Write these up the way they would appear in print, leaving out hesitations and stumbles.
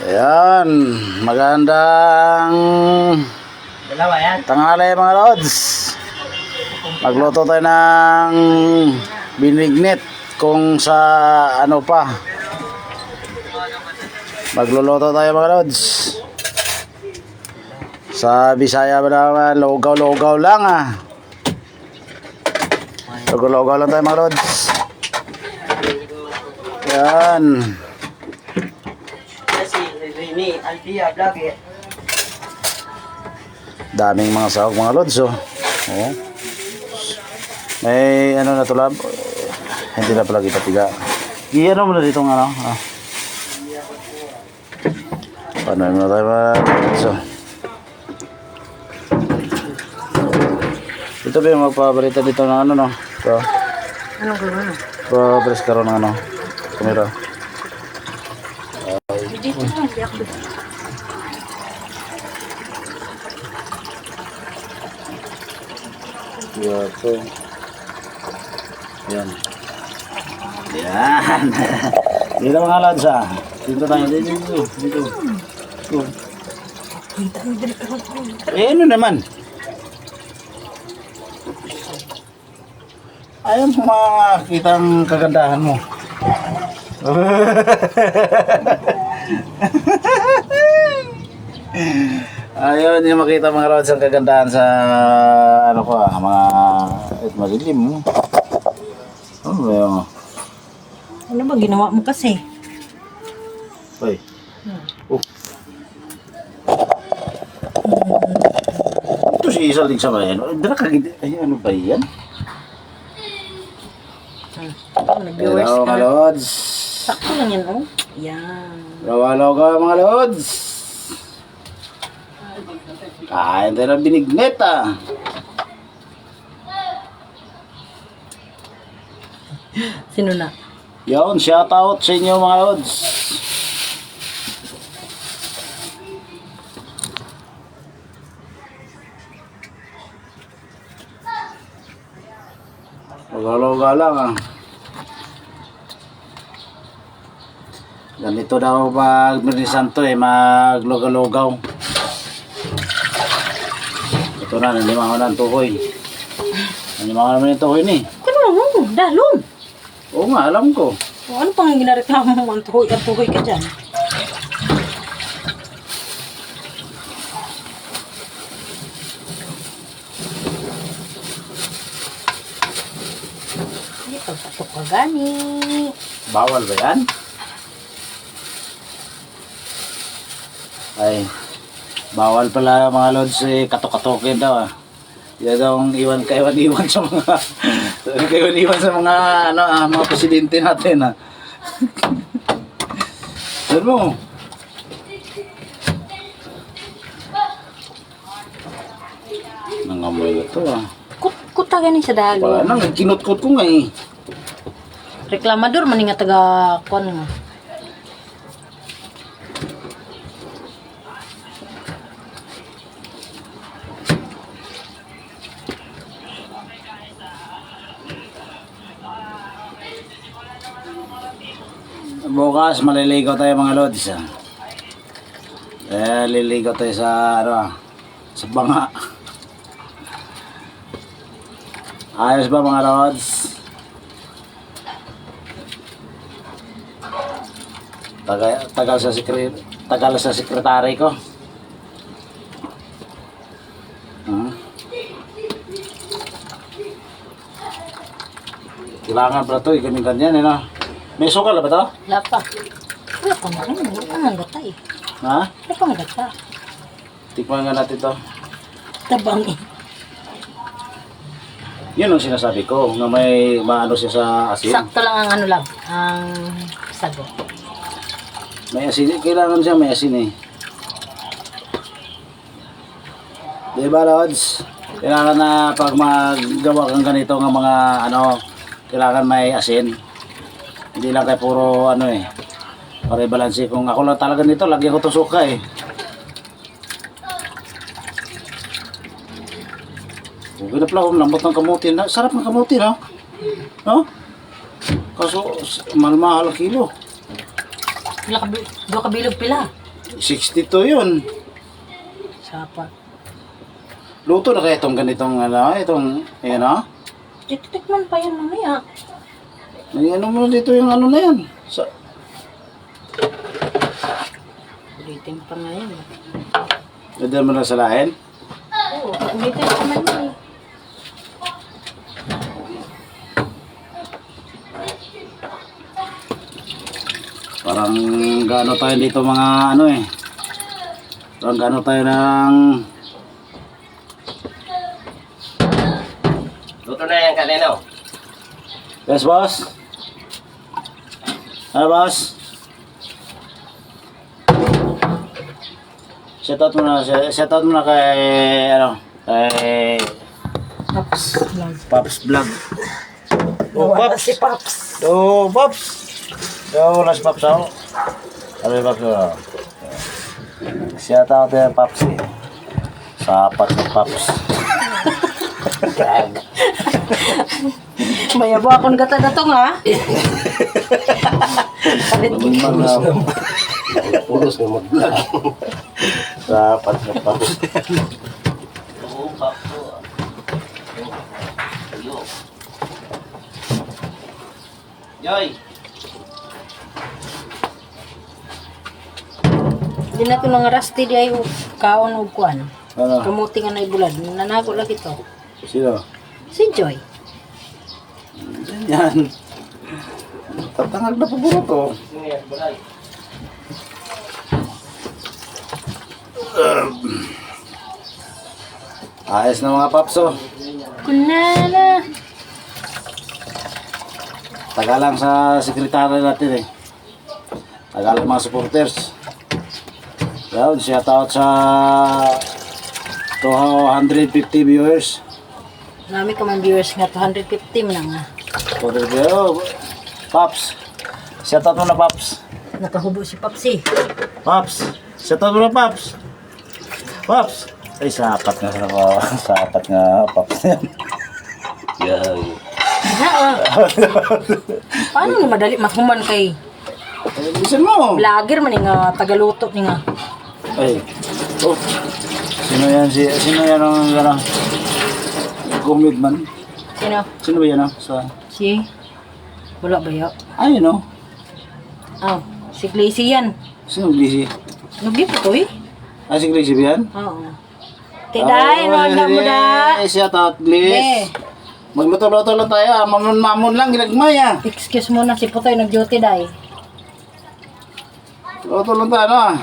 Ayan, magandang Dalawa yan. tanghali mga lods. Magluto tayo ng binignit kung sa ano pa. Magluluto tayo mga lods. Sa Bisaya ba naman, logaw-logaw lang ah. Logaw-logaw lang tayo mga lods. Ayan. Si Rini, Alpia, vlog eh. Daming mga sahog mga lods oh. Oh. May ano na tulab. Hindi na pala kita tiga. Iyan mo na dito ng ano. Ah. Paano na tayo mga lods oh. Ito ba yung magpabalita dito ng ano no? So, Anong gawin mo? pa-press ka rin ng ano. Kamera. Dito lang, di ako. Ito. Yan. Yan. Dito mga lods ah. Dito tayo. Dito. Eh ano naman? Ayaw mo makakita ang kagandahan mo. Ayaw niyo makita mga rods ang kagandahan sa ano ko mga malilim. Ano ba yun? Ano ba ginawa mo kasi? Hoy. Oh. Ito si Isalig sa bayan. Dala ka ay ano ba yan? Nag-viewers Hello mga ka. lods. Sakto lang yan, oh. Yan. Loga mga lods. Kain tayo ng binignit ah. Sino na? Yun, shout out sa inyo mga lods. Loga lang ah. Ganito daw pag Merisanto maglogaw-logaw. Ito na, nalimango na ang tukoy. Nalimango naman yung tukoy ni. Ano mo? Dalon. Oo nga, alam ko. O, ano pang ginareklamo mo? Ang tuhoy ka dyan. Ay, pagpatok ka gani. Bawal ba yan? Ay, bawal pala mga lods katok-katokin daw ah. Yan daw ang iwan sa mga iwan sa mga mga presidente natin ah. Saan mo? Nangamoy na to ah. Kuta gani sa Wala dalon. nang kinut-kut ko nga eh. Reklamador man nga taga kon nga. Bukas maliligo tayo mga lods ah. Liligo tayo sa sa banga. Ayos ba mga lods? Tagal sa sekretary ko. Kailangan pala ito, ganyan no? May sukal ba ito? Wala pa. Wala pa nga. Wala pa nga gata eh. Ha? Wala pa nga gata. Tikman nga natin ito. Tabang eh. Yun ang sinasabi ko, na may maano siya sa asin. Sakto lang ang ano lang. Ang sago. May asin, kailangan siya may asin eh. Diba lods? Kailangan na pag maggawa kang ganito ng mga kailangan may asin. Hindi lang kay puro para i-balance. Kung ako lang talaga nito, lagyan ko itong suka eh. Okay na pala, lambot ng kamuti. Sarap ng kamuti, no? No? Kaso, mahal-mahal ang kilo. Do kabilog pila. 62 yun. Sapat. Luto na kaya itong ganitong, ano, itong, ayan o. Titikman pa yan mamaya. May ano mo dito yung ano na yan. Ulitin pa nga yan. Pwede mo na salahin. Oo, ulitin pa man yan. Parang gaano tayo dito mga ano eh. Parang gaano tayo ng... Luto na yan kanino. Yes, boss? Ano, boss? Shout out mo na kay, ano, kay Pops vlog. Pops Vlog. Nawala si Pops. Oh, Pops! Wala si Pops ako. Ano yung Pops ko? Shout out yung Pops eh. Sapat ng Pops. Mayabo akong gata-gatong ha. Palit Pulos na mag-vlog. Sapat ng Pops. Oo, papo. Ayo. Yoy! Hindi na ito nang rusty di ay kaon o kuan. Ano? Kamuti nga na ibulad. Nanago lang ito. Sino? Si Joy. Yan. Tatangag na paburo to. Sino yan? Balay. Ayos na mga Pops oh. Kunana. Tagalang sa sekretary natin eh. Tagalang mga supporters. Yan, shout out sa 250 viewers. Nami ka man viewers nga 250 man nga. 250 oh, Pops. Shout out mo na Pops. Nakahubo si Popsi. Pops. Shout out mo na Pops. Pops. Ay, sapat nga sa sapat nga Pops. Yoy. Ha, paano ni madali mathuman kay Ay, bisan mo. vlogger man ni nga tagaluto ni nga. Ay. Oh. Sino yan? Sino yan ang gano'n? Gumid man. Sino? Sino ba yan? Sa... Si wala ba yo? Ay, no? Oh, si Glacy yan. Sino Glisi? Nugi po to eh. Ah, si Glisi ba yan? Oo. Tiday, no anda mo da. Shout out, Glis. Eh, Magluto-luto lang tayo. Ah. Mamon lang, ginagmay ah. excuse mo na si Putoy nag-duty day. Luto lang tayo, ano ah.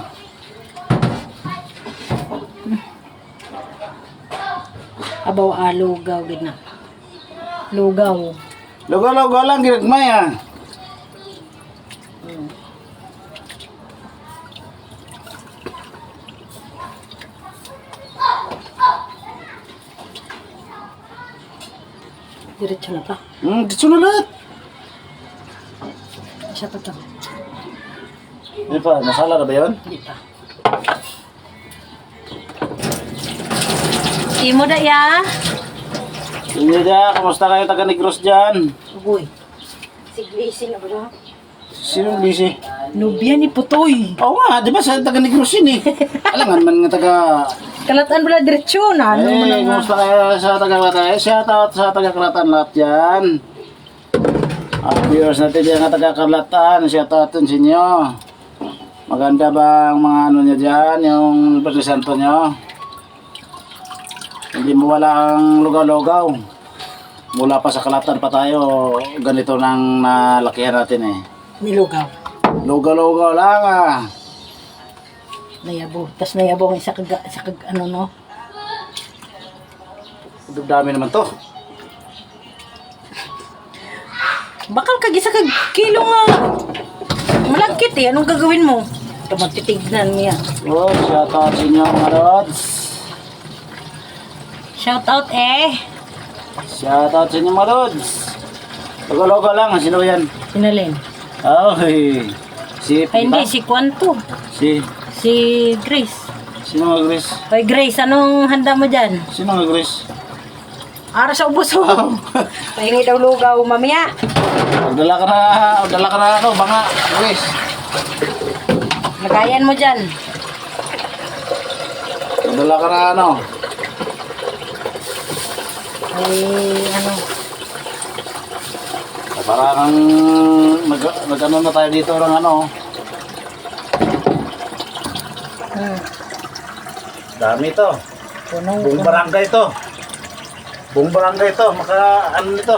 Abaw lugaw gid na. Lugaw. Lugaw-lugaw lang, ginagmay ah. Diretso na pa. Dito na lahat. Siya pa to. Hindi pa, masala na ba yun? Hindi pa. Imo da ya. Hindi na, kamusta kayo taga Negros dyan? Ugoy. Si Glacy na ba na? Sino Glisi? Nubya ni Putoy. Oo nga, di ba sa taga Negros yun eh. Alangan man nga taga... Kalatan bala diretso na. Ano man Eh, nga. kumusta kayo sa taga-Kalatan? Shout out sa taga-Kalatan lahat yan. At viewers natin dyan nga taga-Kalatan, shout out din sa inyo. Maganda ba ang mga ano nyo dyan, yung presento nyo? Hindi mo wala ang lugaw-lugaw. Mula pa sa Kalatan pa tayo, ganito nang nalakihan natin eh. Nilugaw. Lugaw-lugaw lang ah. Nayabo. Tas nayabo ang isa kag ano no. Dami naman to. Bakal kag isa kag kilo nga. Malagkit eh. Anong gagawin mo? Ito magtitignan niya. Oh, shout out sa inyo mga rods. Shout out eh. Shout out sa inyo mga rods. Lugaw-lugaw lang, sino yan? Sinalin. Ay, si Ay hindi, si Kwanto. Si Si Grace. sino nga Grace? Oy Grace, anong handa mo dyan? Sino nga Grace? Ara sa ubos oh. Pahingi daw lugaw mamaya. Magdala ka na ano, banga, Grace. Lagayan mo dyan. Dala ka na ano. Ay, ano. Parang nag-ano na tayo dito ng ano. Dami to. Buong barangay to. Buong barangay to. Maka ano nito.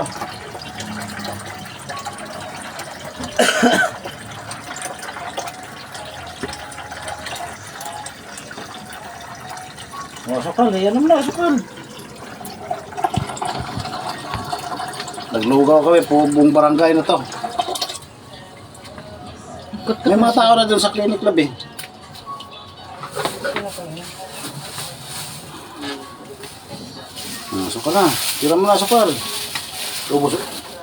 Masukal, yan naman masukal. Naglugaw kami po buong barangay na to. May mga tao na dun sa clinic lab eh. Sukal na. Tira mo na sukal. Ubus.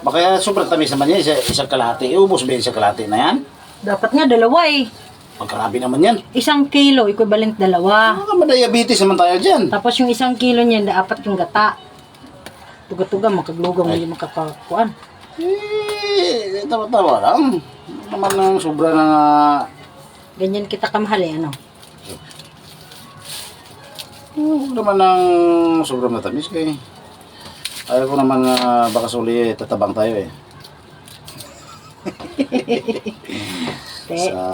Baka sobrang tamis naman yan. Isang kalahati. Ubus ba yung isang kalahati na yan? Dapat nga dalawa eh. Pagkarabi naman yan. 1 kilo, equivalent dalawa. Diabetes naman tayo dyan. Tapos yung 1 kilo niyan, dapat yung gata. Tuga-tuga, makaglugaw mo yung makakakuan. Eh, tawa-tawa lang. Naman ng sobra na... Ganyan kita kamahal eh, ano? naman ng sobrang matamis kay. Ayaw ko naman baka suli tatabang tayo eh.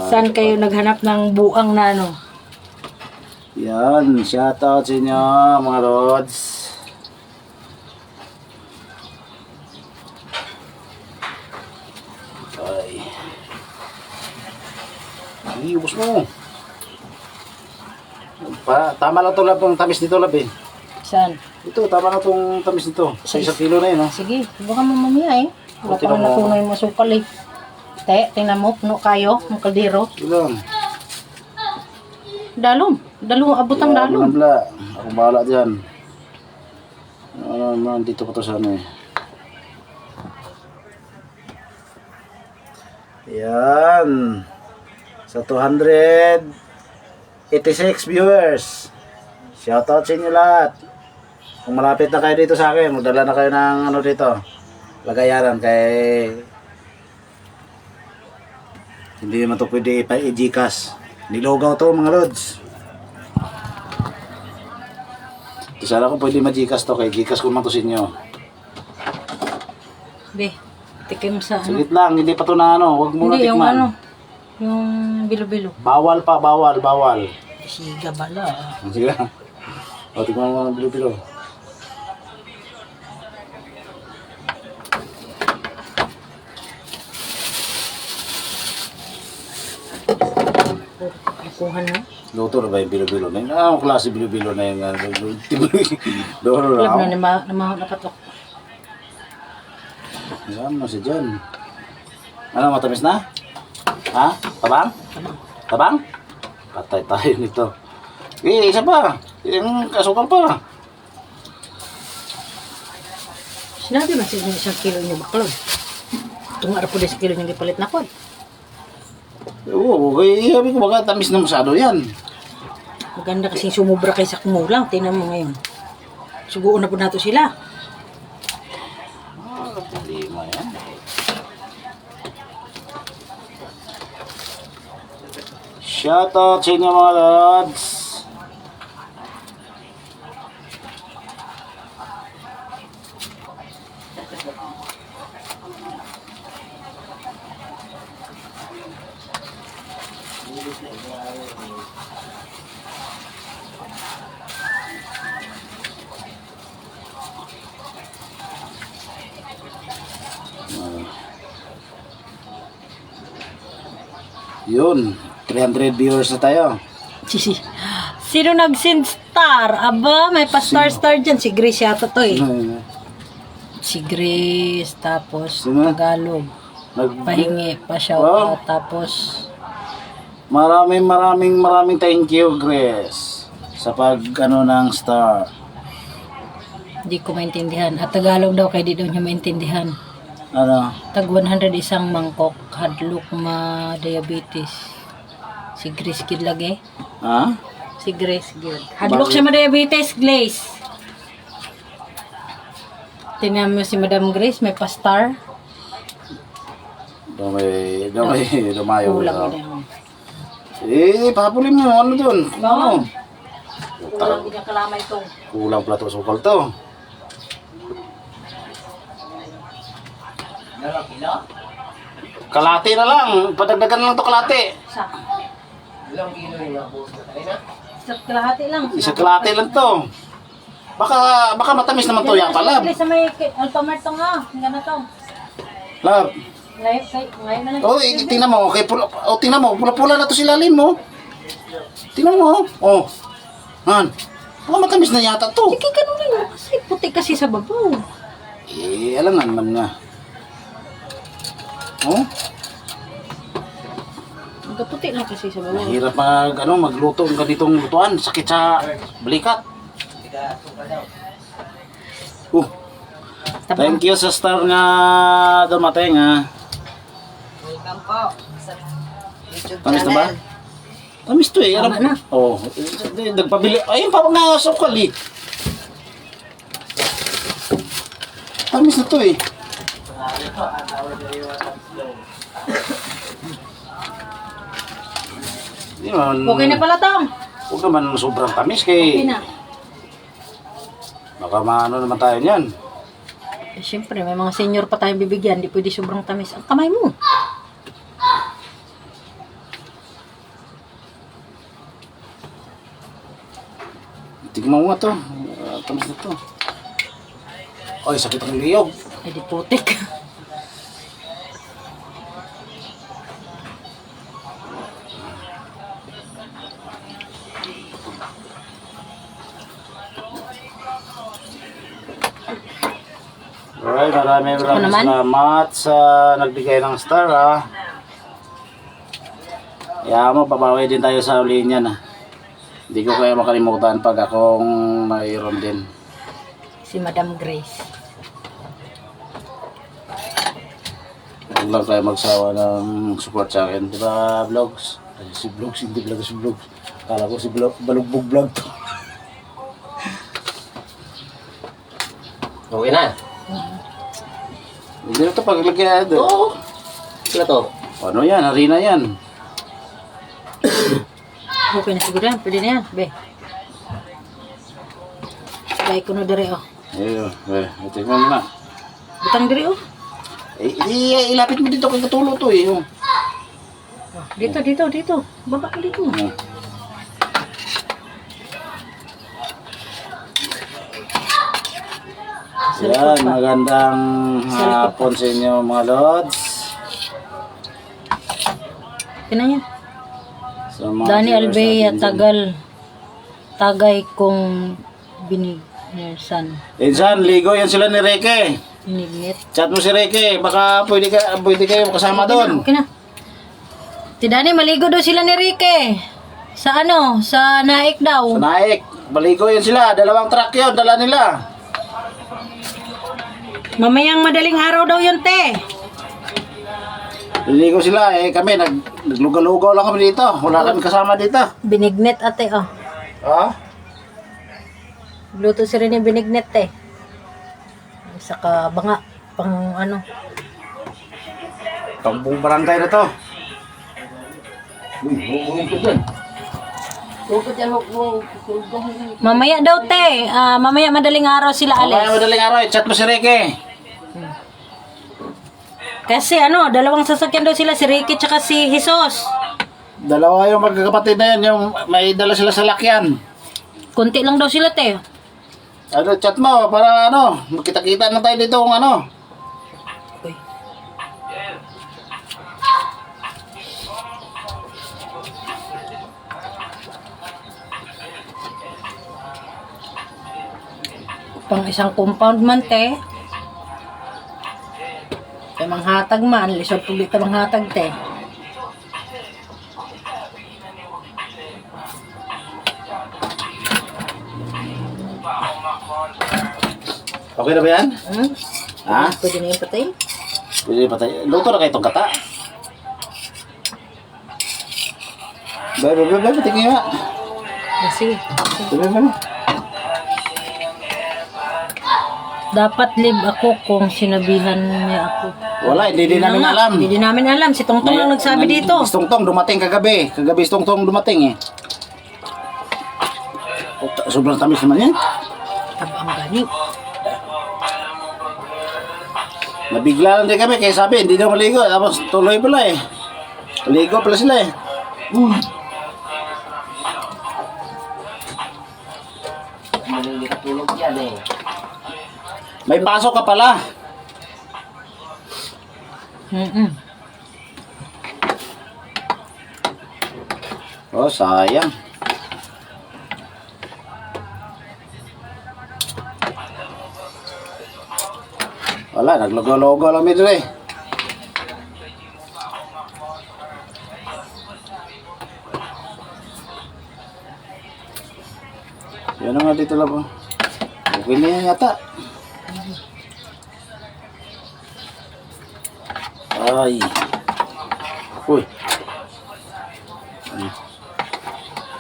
Saan kayo naghanap ng buang na ano? Yan, shoutout sa inyo mga Rods. Ay. Iubos mo. Tama lang ito lab, ang tamis nito lab eh. Saan? Ito, tama lang itong tamis nito. Sa 1 kilo na yun, no? Sige, baka mamamaya eh. Wala pa nga natunay yung masukal eh. Tingnan mo, puno kayo, ng kaldero. Ilang? Dalom, abot ang dalom. Nabla. Ako bahala dyan. Ano naman, dito pa to sa ano eh. Yan. Sa 286 viewers. Shoutout sa inyo lahat. Kung malapit na kayo dito sa akin, magdala na kayo ng ano dito. Lagayaran kay... Hindi naman ito pwede i-Gcash. Nilogaw to mga Lods. Ito sana kung pwede ma-Gcash to kay Gcash ko naman to sa inyo. Be, tikim sa ano. Saglit lang, hindi pa to na ano. Huwag muna Hindi, yung tikman. ano. Yung bilo-bilo. Bawal pa, bawal. Siga bala. Sige lang. O, tikman mo ng bilo-bilo. Kuha na. Luto na ba yung bilo-bilo na yun? Anong klase bilo-bilo na yung Doro Alam na. na nakatok. Saan mo si John? Ano, matamis na? Ha? Tabang? Tabang? Patay tayo nito. Eh, isa pa. Yung kasukal pa. Sinabi ba sa inyo 1 kilo niyo baklog? Itong araw po 10 kilo niyo gipalit na ko. Oo, okay. Sabi ko baka tamis na masyado yan. Maganda kasing sumubra kay sa kumulang. Tingnan mo ngayon. Suguon na po nato sila. Lima yan. Shoutout sa inyo mga Lods. Yun, 300 viewers na tayo. Sisi. Sino nag-send star? Aba, may pa-star dyan. Si Grace yata to eh. Si Grace, tapos Sino? Tagalog. Pahingi, pa-shoutout, tapos Maraming thank you, Grace, sa pag ano ng star. di ko maintindihan. At Tagalog daw, kaya di daw niya maintindihan. Ano? Tag 100 isang mangkok, hadlok diabetes. Si Grace Kid lagi. Ha? Si Grace Kid. Hadlok siya diabetes, Glaze. Tingnan mo si Madam Grace, may pa-star. Dumayo. Kulang yun. Eh, papulin mo, ano dun? Ano? Kulang din ang kalamay to. Kulang pala to sukal to. Dalawang kilo? Kalate na lang. Padagdagan na lang to kalate. Isa. Dalawang kilo yung nabuhos na kanina? Isa't kalahati lang. Isa kalate lang to. Baka matamis naman to yan pala. Sa may Alphamart to nga. Hanggang na to. Lab. Ngayon na lang. Oh, tingnan mo. Okay, tingnan mo. Pula-pula na to si lalim mo. Tingnan mo. Oh. Han. Baka matamis na yata to. Sige, ganun lang. Kasi puti kasi sa babaw. Eh, alangan man nga. Oh, Magkaputi lang kasi sa babaw. mahirap magluto ng ganitong lutuan. Sakit sa balikat. Tiga, sukal daw. Thank you sa star nga dumating ha. Welcome po sa YouTube Tamis na ba? Tamis to eh. Tama na. Oh, nagpabili. Ayun pa nga sukal eh. Tamis na to eh. Hindi naman, Okay na pala tong. huwag naman sobrang tamis kay Okay na. baka maano naman tayo niyan. Eh, siyempre, may mga senior pa tayong bibigyan. Di pwede sobrang tamis. Ang kamay mo. Tignan mo nga to. Tamis na to. Ay, sakit ang liyog. Eh, di putik. Alright, maraming naman? salamat sa nagbigay ng star ha. Kaya mo, pabawi din tayo sa uli niyan ha. Hindi ko kaya makalimutan pag akong mayroon din. Si Madam Grace. Huwag lang tayo magsawa ng support sa akin. Di ba, vlogs? Ay, si vlogs, hindi vlog si vlogs. Kala ko si balugbog vlog to. Okay na. Hindi na ito paglagyan. Oo. Sila to. Ano yan? Harina yan. Okay na siguro yan. Pwede na yan. Be. Gaya ko na dere oh. Ayun, tingnan mo na. Butang dere oh. Ilapit mo dito kay katulo to eh. Oh. Oh, dito. Baba ka dito. Oh. Yan, magandang hapon sa inyo mga lods. Kina yan. Sa mga Dani viewers Albea, natin tagal. Tagay kong binignersan. dyan. Insan, ligo yan sila ni Reke. Binignet. Chat mo si Reke, baka pwede kayo kasama doon. Okay na. Si Dani, maligo daw sila ni Rique. Sa ano? Sa Naik daw. Sa Naik, maligo yan sila. 2 truck yun, dala nila. Mamayang madaling araw daw yun, te. Liligo sila, kami naglugaw-lugaw lang kami dito. Wala kami kasama dito. Binignet, ate, oh. Ha? Luto si rin yung binignet, te. Saka banga, pang ano. Pangbuong barangay na to. Uy, huwag ko dyan. Mamaya daw, te. Mamaya madaling araw sila Mamaya alis. madaling araw, chat mo si Reke. Kasi 2 sasakyan daw sila, si Ricky tsaka si Jesus. 2 yung magkakapatid na yan, yung may dala sila sa lakyan. Kunti lang daw sila, te. Chat mo para magkita-kita na tayo dito kung ano. Uy. Pang isang compound man, te. Kaya manghatag man, lisod pulit ka manghatag, te. Okay na ba yan? Hmm? Ha? Pwede na yung patay? Pwede patay. Luto na kayo itong kata. Bebe, tingin nga. Sige. Bebe. Dapat live ako kung sinabihan niya ako. Wala, hindi din namin alam. Hindi din namin alam. Si Tongtong lang nagsabi dito. Si Tongtong dumating kagabi. Kagabi si Tongtong dumating eh. Sobrang tamis naman yan. Tabang gani. Nabigla lang din kami, kaya sabi, hindi na maligo. Tapos tuloy pala eh. Maligo pala sila eh. Hindi katulog yan eh. May pasok ka pala. Oh, sayang. Wala, naglogo-logo lang ito eh. Yan na nga dito lang po. Okay na yan yata. Ay. Uy.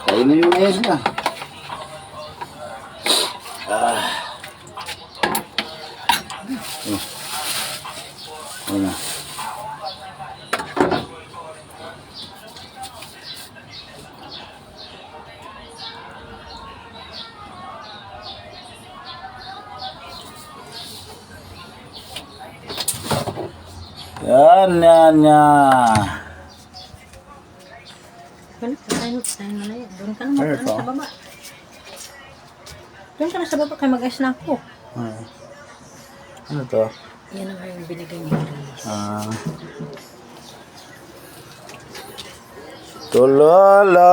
Kainin mo na yan sila. Ano? Yan. Tayo na yan. Doon ka na sa baba. Doon ka na sa baba kaya mag-ayos na ako. Ano to? Yan ang yung binigay ni Chris. Tulala.